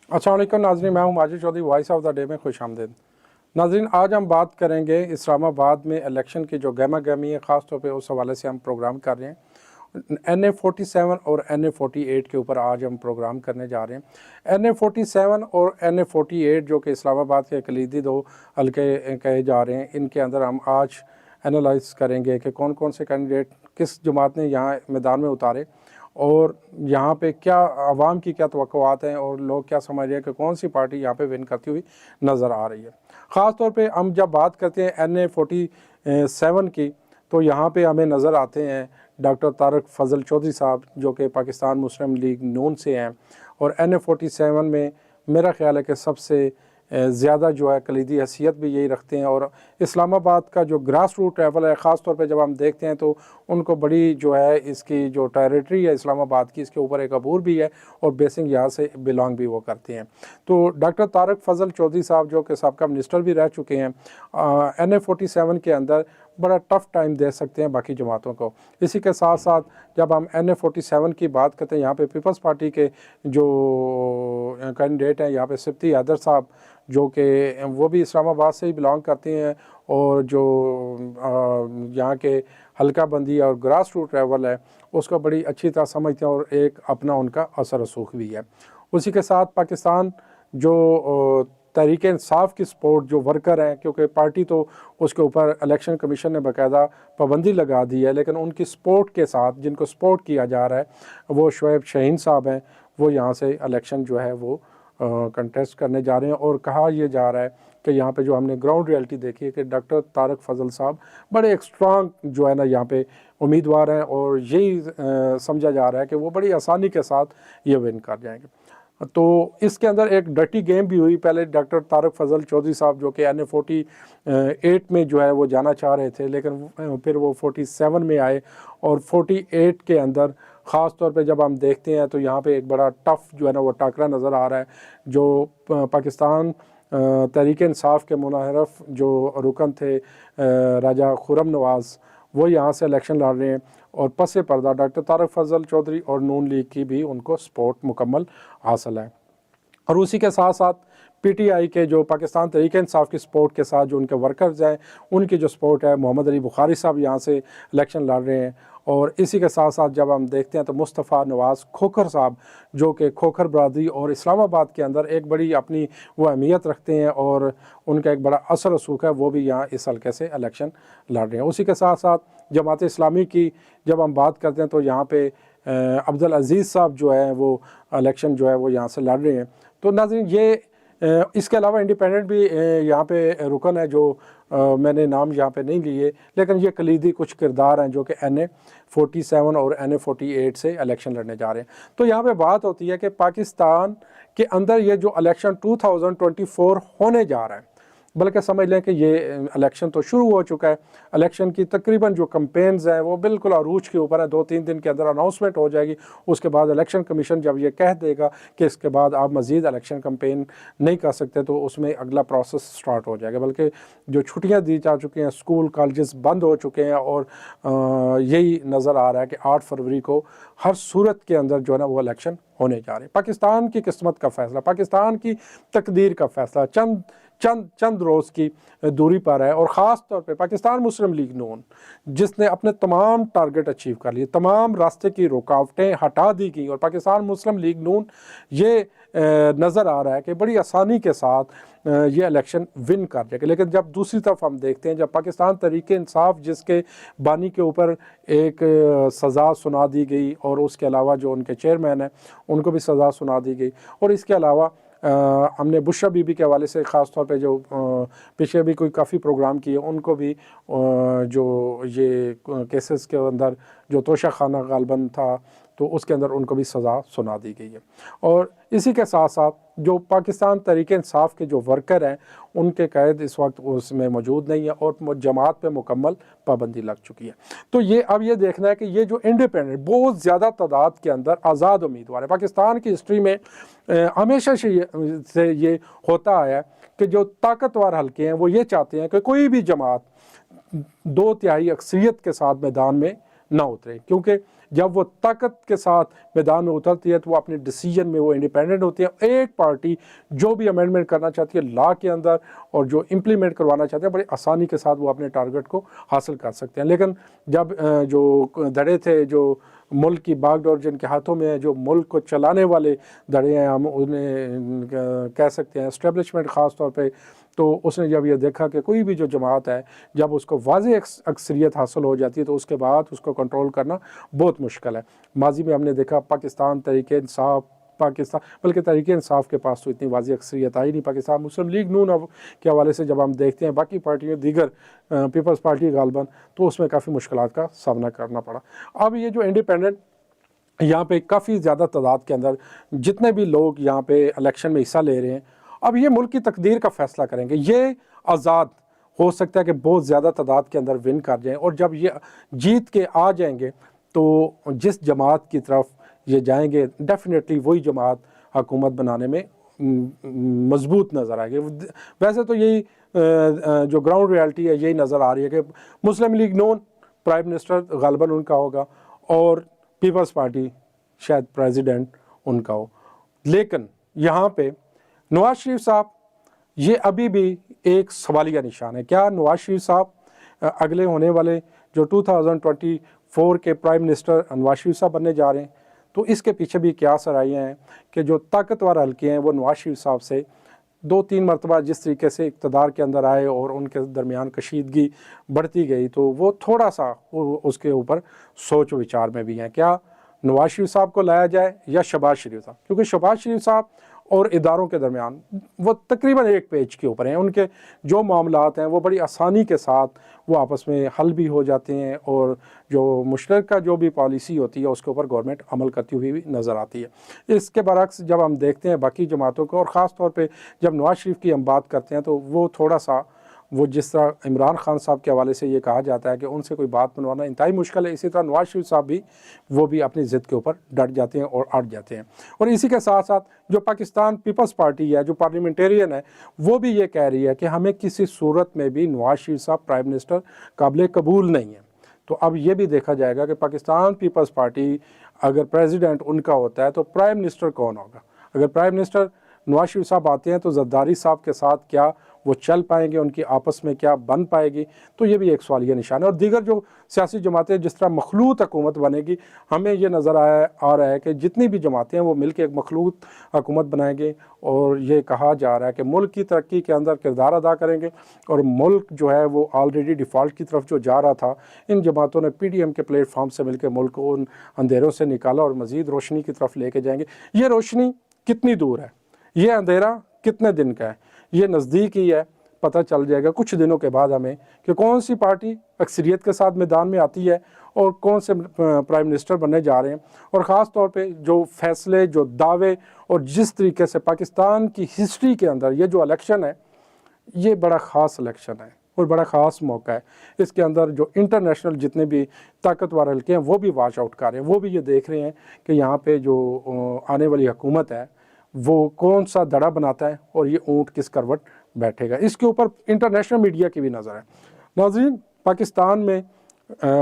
अस्सलाम वालेकुम नाज़रीन, मैं हूं Majid Chaudhary, voice of the day में खुश आमदीद। नाज़रीन, आज हम बात करेंगे इस्लामाबाद में इलेक्शन की जो गहमा गहमी है, ख़ास तौर पे उस हवाले से हम प्रोग्राम कर रहे हैं। NA-47 और NA-48 के ऊपर आज हम प्रोग्राम करने जा रहे हैं। NA-47 और NA-48 जो कि इस्लामाबाद के कलीदी दो हल्के कहे जा रहे हैं, इनके अंदर हम आज एनालाइज करेंगे कि कौन कौन से कैंडिडेट किस जमात ने यहाँ मैदान में उतारे और यहाँ पे क्या आवाम की क्या तवक्कुआत हैं और लोग क्या समझ रहे हैं कि कौन सी पार्टी यहाँ पे विन करती हुई नज़र आ रही है। ख़ास तौर पे हम जब बात करते हैं NA-47 की, तो यहाँ पे हमें नज़र आते हैं डॉक्टर तारक फजल चौधरी साहब जो कि पाकिस्तान मुस्लिम लीग नून से हैं, और NA-47 में मेरा ख़्याल है कि सबसे ज़्यादा जो है कलीदी हैसियत भी यही रखते हैं। और इस्लामाबाद का जो ग्रास रूट लेवल है, ख़ास तौर पे जब हम देखते हैं तो उनको बड़ी जो है इसकी जो टेरिटरी है इस्लामाबाद की, इसके ऊपर एक अबूर भी है और बेसिक यहाँ से बिलोंग भी वो करते हैं। तो डॉक्टर तारक फजल चौधरी साहब जो कि साबका मिनिस्टर भी रह चुके हैं, NA-47 के अंदर बड़ा टफ़ टाइम दे सकते हैं बाकी जमातों को। इसी के साथ साथ जब हम NA-47 की बात करते हैं, यहाँ पे पीपल्स पार्टी के जो कैंडिडेट हैं, यहाँ पे सिप्ती हैदर साहब जो कि वो भी इस्लामाबाद से ही बिलोंग करते हैं, और जो यहाँ के हल्का बंदी और ग्रास रूट लेवल है उसको बड़ी अच्छी तरह समझते हैं और एक अपना उनका असर रसूख भी है। उसी के साथ पाकिस्तान जो तहरीक इंसाफ की सपोर्ट जो वर्कर हैं, क्योंकि पार्टी तो उसके ऊपर इलेक्शन कमीशन ने बाकायदा पाबंदी लगा दी है, लेकिन उनकी सपोर्ट के साथ जिनको सपोर्ट किया जा रहा है वो शुएब शाहीन साहब हैं, वो यहाँ से इलेक्शन जो है वो कंटेस्ट करने जा रहे हैं। और कहा यह जा रहा है कि यहाँ पे जो हमने ग्राउंड रियलिटी देखी है कि डॉक्टर तारक फजल साहब बड़े एक स्ट्रांग जो है ना यहाँ पे उम्मीदवार हैं, और यही समझा जा रहा है कि वो बड़ी आसानी के साथ ये विन कर जाएंगे। तो इसके अंदर एक डर्टी गेम भी हुई। पहले डॉक्टर तारक फजल चौधरी साहब जो कि NA-48 में जो है वो जाना चाह रहे थे, लेकिन फिर वो 47 में आए, और 48 के अंदर ख़ास तौर पे जब हम देखते हैं तो यहाँ पे एक बड़ा टफ़ जो है ना वो टाकरा नज़र आ रहा है। जो पाकिस्तान तहरीक इंसाफ के मुनहरफ जो रुकन थे राजा खुरम नवाज़, वो यहाँ से इलेक्शन लड़ रहे हैं, और पसे पर्दा डॉक्टर तारक फजल चौधरी और नून लीग की भी उनको सपोर्ट मुकम्मल हासिल है। और उसी के साथ साथ PTI के जो पाकिस्तान तहरीक इंसाफ की सपोर्ट के साथ जो उनके वर्कर्स हैं, उनकी जो सपोर्ट है, मोहम्मद अली बुखारी साहब यहाँ से इलेक्शन लड़ रहे हैं। और इसी के साथ साथ जब हम देखते हैं तो मुस्तफ़ा नवाज़ खोखर साहब जो कि खोखर बरादरी और इस्लामाबाद के अंदर एक बड़ी अपनी वो अहमियत रखते हैं और उनका एक बड़ा असर रसूख है, वो भी यहाँ इस हल्के से इलेक्शन लड़ रहे हैं। उसी के साथ साथ जमात इस्लामी की जब हम बात करते हैं तो यहाँ पे अब्दुल अज़ीज़ साहब जो है वो इलेक्शन जो है वो यहाँ से लड़ रहे हैं। तो नाज़रीन, ये इसके अलावा इंडिपेंडेंट भी यहाँ पे रुकन है जो मैंने नाम यहाँ पे नहीं लिए, लेकिन ये कलीदी कुछ किरदार हैं जो कि NA-47 और NA-48 से इलेक्शन लड़ने जा रहे हैं। तो यहाँ पे बात होती है कि पाकिस्तान के अंदर ये जो इलेक्शन 2024 होने जा रहा है, बल्कि समझ लें कि ये इलेक्शन तो शुरू हो चुका है। इलेक्शन की तकरीबन जो कैंपेन्स हैं वो बिल्कुल अरूज के ऊपर है। 2-3 दिन के अंदर अनाउंसमेंट हो जाएगी। उसके बाद इलेक्शन कमीशन जब ये कह देगा कि इसके बाद आप मज़ीद इलेक्शन कैंपेन नहीं कर सकते, तो उसमें अगला प्रोसेस स्टार्ट हो जाएगा। बल्कि जो छुट्टियाँ दी जा चुकी हैं, स्कूल कॉलेजेस बंद हो चुके हैं, और यही नज़र आ रहा है कि 8 फरवरी को हर सूरत के अंदर जो है ना वो इलेक्शन होने जा रहे हैं। पाकिस्तान की किस्मत का फ़ैसला, पाकिस्तान की तकदीर का फ़ैसला चंद रोज़ की दूरी पर है। और ख़ास तौर पे पाकिस्तान मुस्लिम लीग नून जिसने अपने तमाम टारगेट अचीव कर लिए, तमाम रास्ते की रुकावटें हटा दी गई, और पाकिस्तान मुस्लिम लीग नून ये नज़र आ रहा है कि बड़ी आसानी के साथ ये इलेक्शन विन कर जाएगा। लेकिन जब दूसरी तरफ हम देखते हैं, जब पाकिस्तान तहरीक इंसाफ जिसके बानी के ऊपर एक सज़ा सुना दी गई, और उसके अलावा जो उनके चेयरमैन हैं उनको भी सज़ा सुना दी गई, और इसके अलावा हमने बुशरा बीबी के हवाले से ख़ास तौर पे जो पीछे भी कोई काफ़ी प्रोग्राम किए, उनको भी जो ये केसेस के अंदर जो तोशा खाना गालबन था तो उसके अंदर उनको भी सज़ा सुना दी गई है। और इसी के साथ साथ जो पाकिस्तान तहरीक इंसाफ के जो वर्कर हैं उनके कैद इस वक्त उसमें मौजूद नहीं है, और जमात पे मुकम्मल पाबंदी लग चुकी है। तो ये अब ये देखना है कि ये जो इंडिपेंडेंट बहुत ज़्यादा तादाद के अंदर आज़ाद उम्मीदवार है, पाकिस्तान की हिस्ट्री में हमेशा से ये होता आया कि जो ताकतवर हल्के हैं वो ये चाहते हैं कि कोई भी जमात 2/3 अक्सरियत के साथ मैदान में ना उतरे, क्योंकि जब वो ताकत के साथ मैदान में उतरती है तो वो अपने डिसीजन में वो इंडिपेंडेंट होती है। एक पार्टी जो भी अमेंडमेंट करना चाहती है लॉ के अंदर और जो इम्प्लीमेंट करवाना चाहते हैं बड़ी आसानी के साथ वो अपने टारगेट को हासिल कर सकते हैं। लेकिन जब जो धड़े थे, जो मुल्क की बागडोर जिनके हाथों में है, जो मुल्क को चलाने वाले धड़े हैं, हम उन्हें कह सकते हैं एस्टेब्लिशमेंट ख़ास तौर पे, तो उसने जब ये देखा कि कोई भी जो जमात है जब उसको वाज़ेह अक्सरियत हासिल हो जाती है तो उसके बाद उसको कंट्रोल करना बहुत मुश्किल है। माजी में हमने देखा पाकिस्तान तहरीक इंसाफ, पाकिस्तान बल्कि तहरीक इंसाफ के पास तो इतनी वाज़ेह अक्सरियत आई नहीं। पाकिस्तान मुस्लिम लीग नून के हवाले से जब हम देखते हैं बाकी पार्टियों दीगर पीपल्स पार्टी गालबन, तो उसमें काफ़ी मुश्किलात का सामना करना पड़ा। अब ये जो इंडिपेंडेंट यहाँ पे काफ़ी ज़्यादा तादाद के अंदर जितने भी लोग यहाँ पे इलेक्शन में हिस्सा ले रहे हैं, अब ये मुल्क की तकदीर का फ़ैसला करेंगे। ये आज़ाद हो सकता है कि बहुत ज़्यादा तादाद के अंदर विन कर जाएं, और जब ये जीत के आ जाएंगे तो जिस जमात की तरफ ये जाएंगे डेफिनेटली वही जमात हुकूमत बनाने में मजबूत नज़र आएगी। वैसे तो यही जो ग्राउंड रियलिटी है यही नज़र आ रही है कि मुस्लिम लीग नून प्राइम मिनिस्टर गालबन उनका होगा और पीपल्स पार्टी शायद प्रेसिडेंट उनका हो। लेकिन यहाँ पे नवाज शरीफ साहब ये अभी भी एक सवालिया निशान है। क्या नवाज शरीफ साहब अगले होने वाले जो 2024 के प्राइम मिनिस्टर नवाज शरीफ साहब बनने जा रहे हैं? तो इसके पीछे भी क्या सराहियाँ हैं कि जो ताकतवर हल्के हैं वो नवाज शरीफ साहब से 2-3 मरतबा जिस तरीके से इक़्तिदार के अंदर आए और उनके दरमियान कशीदगी बढ़ती गई, तो वो थोड़ा सा उसके ऊपर सोच विचार में भी हैं। क्या नवाज शरीफ साहब को लाया जाए या शहबाज शरीफ साहब? क्योंकि शहबाज शरीफ साहब और इदारों के दरमियान वो तकरीबन एक पेज के ऊपर हैं। उनके जो मामलात हैं वो बड़ी आसानी के साथ वो आपस में हल भी हो जाते हैं, और जो मुश्तरका जो भी पॉलिसी होती है उसके ऊपर गवर्नमेंट अमल करती हुई भी नज़र आती है। इसके बरक्स जब हम देखते हैं बाकी जमातों को, और ख़ास तौर पे जब नवाज शरीफ की हम बात करते हैं, तो वो थोड़ा सा वो जिस तरह इमरान खान साहब के हवाले से ये कहा जाता है कि उनसे कोई बात मनवाना इंतहाई मुश्किल है, इसी तरह नवाज शरीफ साहब भी वो भी अपनी ज़िद के ऊपर डट जाते हैं और अड़ जाते हैं। और इसी के साथ साथ जो पाकिस्तान पीपल्स पार्टी है, जो पार्लियामेंटेरियन है, वो भी ये कह रही है कि हमें किसी सूरत में भी नवाज शरीफ साहब प्राइम मिनिस्टर काबिल कबूल नहीं है। तो अब ये भी देखा जाएगा कि पाकिस्तान पीपल्स पार्टी अगर प्रेसिडेंट उनका होता है तो प्राइम मिनिस्टर कौन होगा। अगर प्राइम मिनिस्टर नवाज शरीफ साहब आते हैं तो जरदारी साहब के साथ क्या वो चल पाएंगे, उनकी आपस में क्या बन पाएगी, तो ये भी एक सवालिया निशान है। और दीगर जो सियासी जमातें जिस तरह मखलूत हुकूमत बनेगी, हमें ये नज़र आ रहा है कि जितनी भी जमातें हैं वो मिलकर एक मखलूत हुकूमत बनाएंगे, और ये कहा जा रहा है कि मुल्क की तरक्की के अंदर किरदार अदा करेंगे। और मुल्क जो है वो ऑलरेडी डिफ़ॉल्ट की तरफ जो जा रहा था, इन जमातों ने PDM के प्लेटफॉर्म से मिलकर मुल्क को उन अंधेरों से निकाला और मज़ीद रोशनी की तरफ लेके जाएंगे। ये रोशनी कितनी दूर है, ये अंधेरा कितने दिन का है, ये नज़दीक ही है। पता चल जाएगा कुछ दिनों के बाद हमें कि कौन सी पार्टी अक्सरियत के साथ मैदान में आती है और कौन से प्राइम मिनिस्टर बनने जा रहे हैं। और ख़ास तौर पे जो फैसले, जो दावे, और जिस तरीके से पाकिस्तान की हिस्ट्री के अंदर ये जो इलेक्शन है, ये बड़ा ख़ास इलेक्शन है और बड़ा ख़ास मौका है। इसके अंदर जो इंटरनेशनल जितने भी ताकतवर हल्के हैं वो भी वॉच आउट कर रहे हैं, वो भी ये देख रहे हैं कि यहाँ पे जो आने वाली हुकूमत है वो कौन सा दड़ा बनाता है और ये ऊँट किस करवट बैठेगा। इसके ऊपर इंटरनेशनल मीडिया की भी नज़र है। नाज़रीन, पाकिस्तान में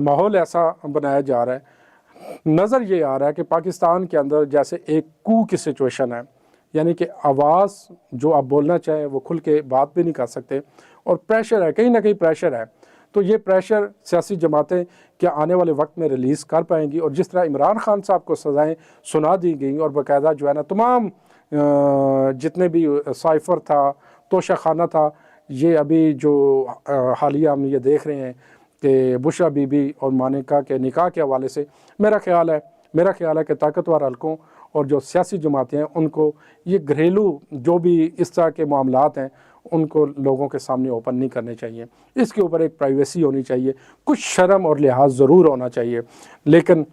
माहौल ऐसा बनाया जा रहा है, नज़र ये आ रहा है कि पाकिस्तान के अंदर जैसे एक कू की सिचुएशन है, यानी कि आवाज़ जो आप बोलना चाहें वो खुल के बात भी नहीं कर सकते, और प्रेशर है, कहीं ना कहीं प्रेशर है। तो ये प्रेशर सियासी जमातें क्या आने वाले वक्त में रिलीज़ कर पाएंगी? और जिस तरह इमरान खान साहब को सज़ाएँ सुना दी गई और बाकायदा जो है ना तमाम जितने भी साइफ़र था, तोशा खाना था, ये अभी जो हालिया हम ये देख रहे हैं कि बुशरा बीबी और मानिका के निकाह के हवाले से मेरा ख्याल है कि ताकतवर हल्कों और जो सियासी जमातें हैं उनको ये घरेलू जो भी इस तरह के मामलात हैं उनको लोगों के सामने ओपन नहीं करने चाहिए। इसके ऊपर एक प्राइवेसी होनी चाहिए, कुछ शर्म और लिहाज ज़रूर होना चाहिए। लेकिन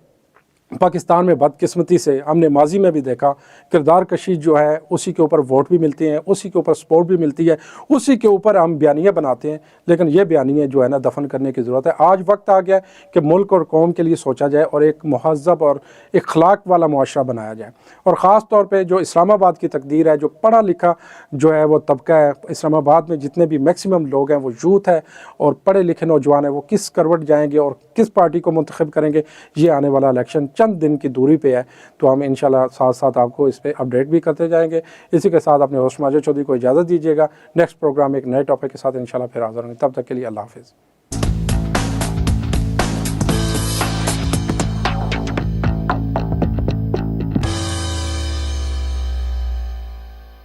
पाकिस्तान में बदकिस्मती से हमने माजी में भी देखा, किरदार कशी जो है उसी के ऊपर वोट भी मिलते हैं, उसी के ऊपर सपोर्ट भी मिलती है, उसी के ऊपर हम बयानियाँ बनाते हैं, लेकिन ये बयानियाँ जो है ना दफन करने की ज़रूरत है। आज वक्त आ गया है कि मुल्क और कौम के लिए सोचा जाए और एक महज़ब और इखलाक वाला मुआशरा बनाया जाए। और ख़ास तौर पर जो इस्लामाबाद की तकदीर है, जो पढ़ा लिखा जो है वो तबका है, इस्लामाबाद में जितने भी मैक्सिमम लोग हैं वो यूथ है और पढ़े लिखे नौजवान हैं, वो किस करवट जाएंगे और किस पार्टी को मुंतखब करेंगे, ये आने वाला इलेक्शन चंद दिन की दूरी पे है। तो हम इंशाल्लाह साथ साथ आपको इस पर अपडेट भी करते जाएंगे। इसी के साथ अपने होस्ट माजिद चौधरी को इजाज़त दीजिएगा। नेक्स्ट प्रोग्राम एक नए टॉपिक के साथ इंशाल्लाह फिर हाज़िर होंगे। तब तक के लिए अल्लाह हाफ़िज़।